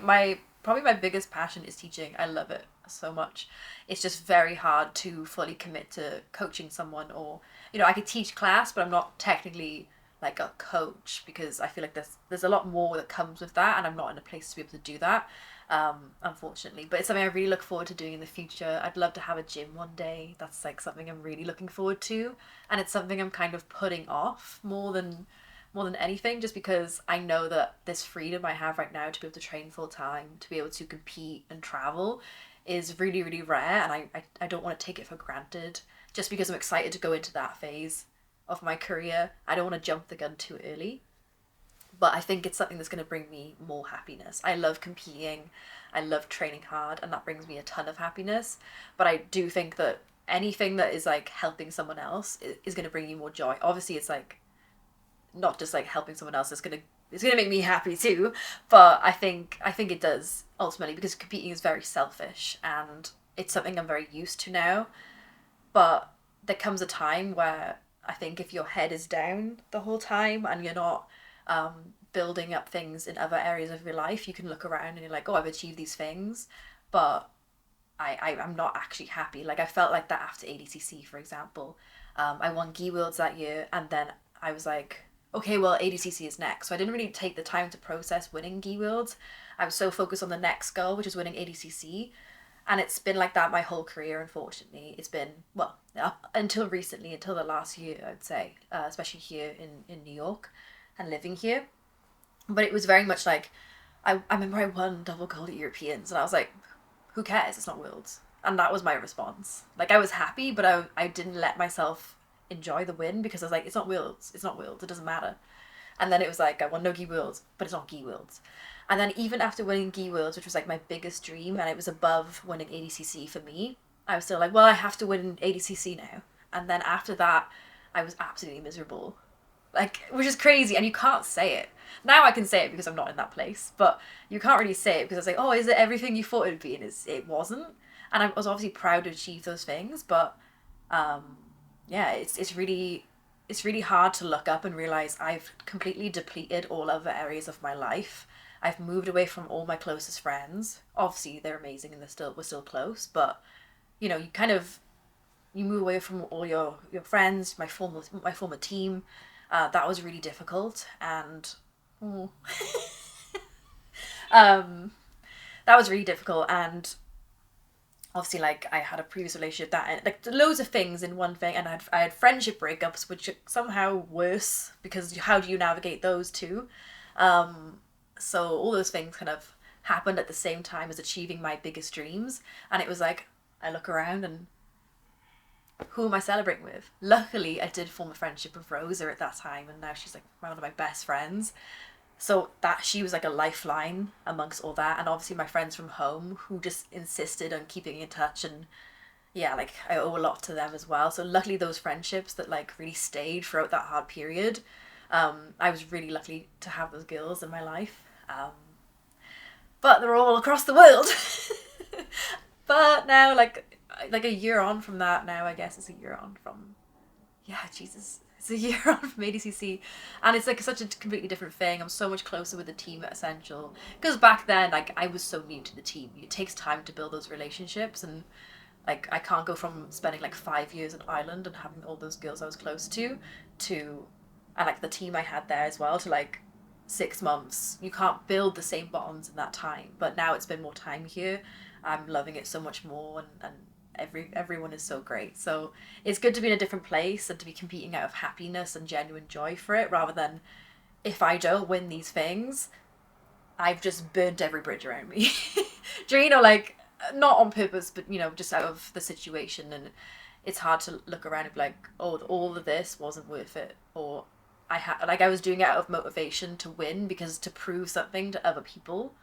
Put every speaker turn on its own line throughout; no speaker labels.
Probably my biggest passion is teaching. I love it so much. It's just very hard to fully commit to coaching someone, or I could teach class, but I'm not technically like a coach, because I feel like there's a lot more that comes with that, and I'm not in a place to be able to do that, unfortunately. But it's something I really look forward to doing in the future. I'd love to have a gym one day. That's like something I'm really looking forward to, and it's something I'm kind of putting off more than anything, just because I know that this freedom I have right now to be able to train full time, to be able to compete and travel, is really, really rare, and I don't want to take it for granted just because I'm excited to go into that phase of my career. I don't want to jump the gun too early, but I think it's something that's going to bring me more happiness. I love competing, I love training hard, and that brings me a ton of happiness. But I do think that anything that is like helping someone else is going to bring you more joy. Obviously, it's like not just like helping someone else. It's gonna make me happy too. But I think it does ultimately, because competing is very selfish, and it's something I'm very used to now. But there comes a time where I think if your head is down the whole time and you're not building up things in other areas of your life, you can look around and you're like, oh, I've achieved these things, but I'm not actually happy. Like I felt like that after ADCC, for example. I won Gi Worlds that year, and then I was like, okay, well, ADCC is next. So I didn't really take the time to process winning Gi Worlds. I was so focused on the next goal, which is winning ADCC. And it's been like that my whole career, unfortunately. It's been, well, up until recently, until the last year, I'd say, especially here in New York and living here. But it was very much like, I remember I won double gold at Europeans, and I was like, who cares? It's not Worlds. And that was my response. Like, I was happy, but I didn't let myself enjoy the win, because I was like, it's not Worlds. It's not Worlds. It doesn't matter. And then it was like, I won no Gi Worlds, but it's not Gi Worlds. And then even after winning Gi Worlds, which was like my biggest dream, and it was above winning ADCC for me, I was still like, well, I have to win ADCC now. And then after that, I was absolutely miserable. Like, which is crazy, and you can't say it. Now I can say it because I'm not in that place, but you can't really say it because it's like, oh, is it everything you thought it would be? And it wasn't. And I was obviously proud to achieve those things, but yeah, it's really hard to look up and realize I've completely depleted all other areas of my life. I've moved away from all my closest friends. Obviously, they're amazing and we're still close, but you kind of you move away from all your friends, my former team. That was really difficult, and oh, um, that was really difficult, and obviously, like, I had a previous relationship that, like, loads of things in one thing, and I had friendship breakups, which are somehow worse, because how do you navigate those two? So all those things kind of happened at the same time as achieving my biggest dreams, and it was like, I look around and who am I celebrating with? Luckily, I did form a friendship with Rosa at that time, and now she's like one of my best friends. So that she was like a lifeline amongst all that, and obviously my friends from home who just insisted on keeping in touch, and yeah, like I owe a lot to them as well. So luckily those friendships that like really stayed throughout that hard period, I was really lucky to have those girls in my life. But they're all across the world. But now, like a year on from that, now I guess it's a year on from, yeah, Jesus, it's a year on from ADCC, and it's like such a completely different thing. I'm so much closer with the team at Essential, because back then, like, I was so new to the team. It takes time to build those relationships, and like I can't go from spending like 5 years in Ireland and having all those girls I was close to and like the team I had there as well, to like 6 months. You can't build the same bonds in that time. But now it's been more time here. I'm loving it so much more, and everyone is so great. So it's good to be in a different place and to be competing out of happiness and genuine joy for it, rather than, if I don't win these things, I've just burnt every bridge around me. Do you know, like, not on purpose, but just out of the situation, and it's hard to look around and be like, oh, all of this wasn't worth it, or I was doing it out of motivation to win, because to prove something to other people,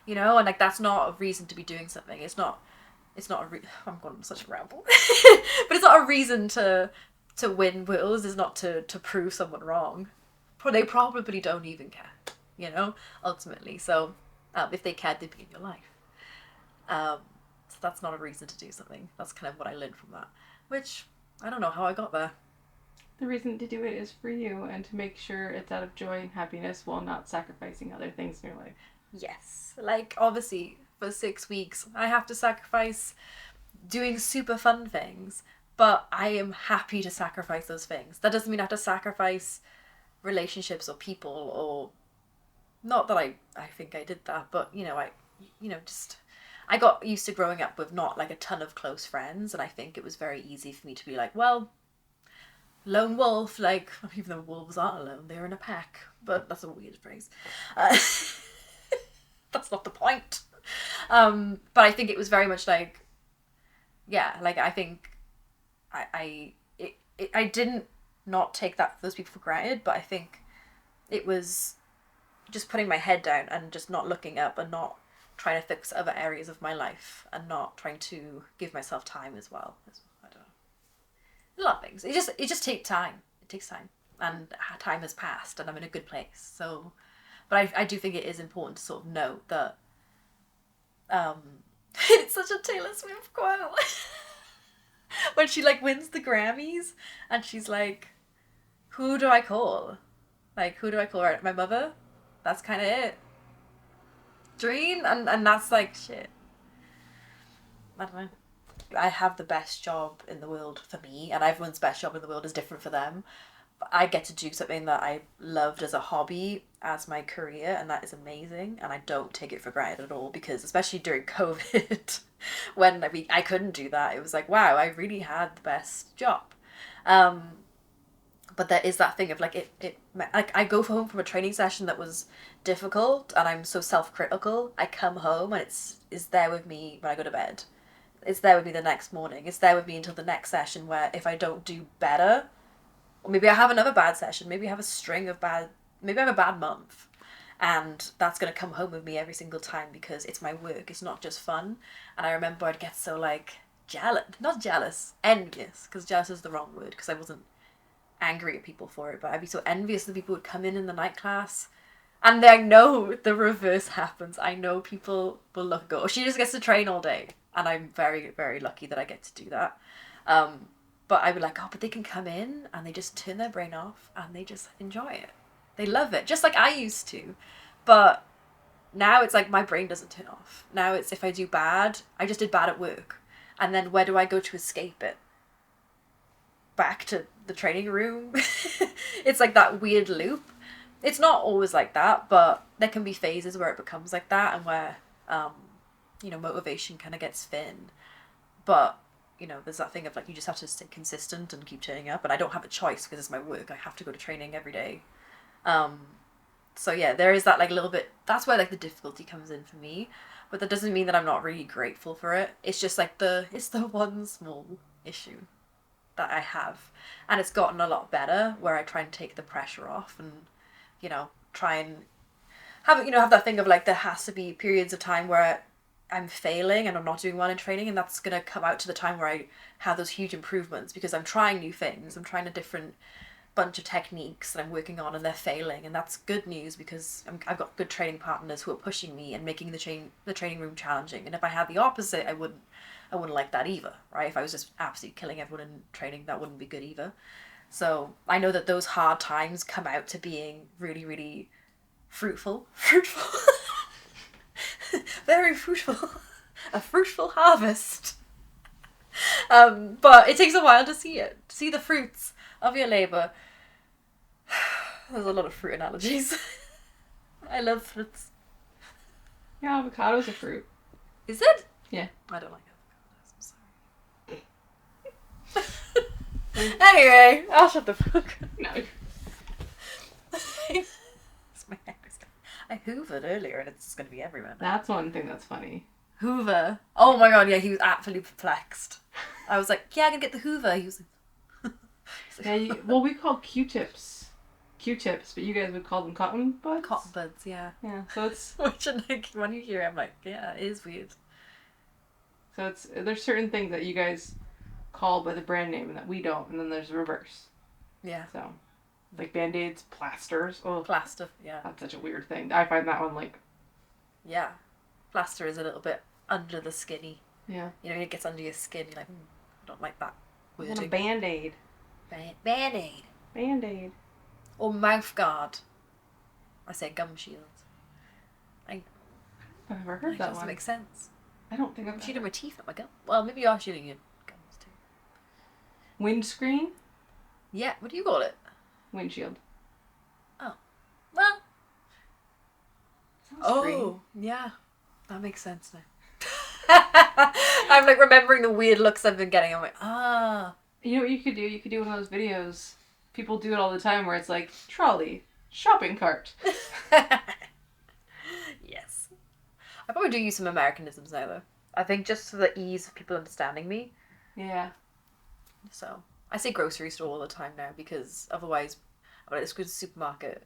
and like that's not a reason to be doing something. I'm going on such a ramble, but it's not a reason to win wills. Is not to prove someone wrong. They probably don't even care, ultimately. So if they cared, they'd be in your life. So that's not a reason to do something. That's kind of what I learned from that, which I don't know how I got there.
The reason to do it is for you and to make sure it's out of joy and happiness while not sacrificing other things in your life.
Yes. Like, obviously, for 6 weeks, I have to sacrifice doing super fun things, but I am happy to sacrifice those things. That doesn't mean I have to sacrifice relationships or people, or not that I think I did that, but just I got used to growing up with not like a ton of close friends, and I think it was very easy for me to be like, well, lone wolf, like, even though wolves aren't alone, they're in a pack, but that's a weird phrase. That's not the point. But I think it was very much like, yeah, like I think I didn't not take those people for granted, but I think it was just putting my head down and just not looking up and not trying to fix other areas of my life and not trying to give myself time as well. I don't know. A lot of things. It just takes time. It takes time, and time has passed, and I'm in a good place. So, but I do think it is important to sort of note that. It's such a Taylor Swift quote. When she like wins the Grammys, and she's like, "Who do I call? Like, who do I call? Right, my mother. That's kind of it. Dream, and that's like shit. I don't know. I have the best job in the world for me, and everyone's best job in the world is different for them. But I get to do something that I loved as a hobby, as my career, and that is amazing. And I don't take it for granted at all, because especially during COVID, when I couldn't do that, it was like, wow, I really had the best job. But there is that thing of like like I go home from a training session that was difficult, and I'm so self-critical. I come home and it's there with me when I go to bed. It's there with me the next morning. It's there with me until the next session, where if I don't do better, or maybe I have another bad session, maybe I have a string of maybe I have a bad month, and that's going to come home with me every single time, because it's my work. It's not just fun. And I remember I'd get so like not jealous, envious, because jealous is the wrong word, because I wasn't angry at people for it, but I'd be so envious that people would come in the night class, and I know the reverse happens. I know people will look go, she just gets to train all day, and I'm very, very lucky that I get to do that. But I would like, oh, but they can come in and they just turn their brain off and they just enjoy it. They love it, just like I used to. But now it's like my brain doesn't turn off. Now it's, if I do bad, I just did bad at work, and then where do I go to escape it? Back to the training room. It's like that weird loop. It's not always like that, but there can be phases where it becomes like that, and where motivation kind of gets thin. But there's that thing of like, you just have to stay consistent and keep turning up, and I don't have a choice because it's my work. I have to go to training every day. So yeah, there is that like little bit, that's where like the difficulty comes in for me, but that doesn't mean that I'm not really grateful for it. It's just like it's the one small issue that I have, and it's gotten a lot better, where I try and take the pressure off, and try and have that thing of like, there has to be periods of time where I'm failing and I'm not doing well in training, and that's gonna come out to the time where I have those huge improvements, because I'm trying new things. I'm trying a different bunch of techniques that I'm working on, and they're failing, and that's good news, because I've got good training partners who are pushing me and making the training room challenging. And if I had the opposite, I wouldn't like that either, right? If I was just absolutely killing everyone in training, that wouldn't be good either. So I know that those hard times come out to being really, really fruitful, very fruitful, a fruitful harvest. But it takes a while to see the fruits of your labor. There's a lot of fruit analogies. I love fruits.
Yeah, avocado's a fruit.
Is it?
Yeah.
I don't like avocados. I'm sorry. Anyway, I'll shut the fuck up.
No.
My hair is I hoovered earlier, and it's just going to be everywhere now.
That's one thing that's funny.
Hoover. Oh my god, yeah, he was absolutely perplexed. I was like, yeah, I can get the Hoover. He was like,
Yeah, well, we call Q-tips, but you guys would call them cotton buds?
Cotton buds, yeah.
Yeah, so it's...
Which, like, when you hear it, I'm like, yeah, it is weird.
So there's certain things that you guys call by the brand name and that we don't, and then there's the reverse.
Yeah.
So, like Band-Aids, plasters. Oh,
plaster, yeah.
That's such a weird thing. I find that one like...
Yeah. Plaster is a little bit under the skinny.
Yeah.
It gets under your skin, you're like, I don't like that wording.
What a Band-Aid.
Band-Aid.
Band-Aid.
Or mouth guard. I say gum shield.
I've never heard that
doesn't
one.
make sense.
I don't think I've
I'm shooting my teeth, not my gun. Well, maybe you are shooting your guns too.
Windscreen?
Yeah, what do you call it?
Windshield.
Oh. Well.
Screen.
Yeah. That makes sense now. I'm like remembering the weird looks I've been getting. I'm like, ah.
You know what you could do? You could do one of those videos. People do it all the time where it's like, trolley, shopping cart.
Yes. I probably do use some Americanisms now, though. I think just for the ease of people understanding me.
Yeah.
So, I say grocery store all the time now because otherwise, I'm like, let's go to the supermarket.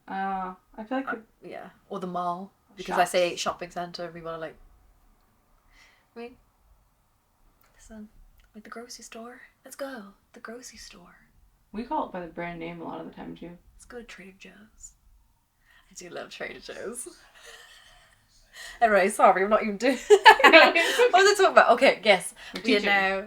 I feel like...
Yeah. Or the mall. Because
Shops.
I say shopping centre, people are like, I mean, listen, like the grocery store. Let's go. The grocery store.
We call it by the brand name a lot of the time, too.
Let's go to Trader Joe's. I do love Trader Joe's. Anyway, sorry, I'm not even doing... What was I talking about? Okay, yes. We are now...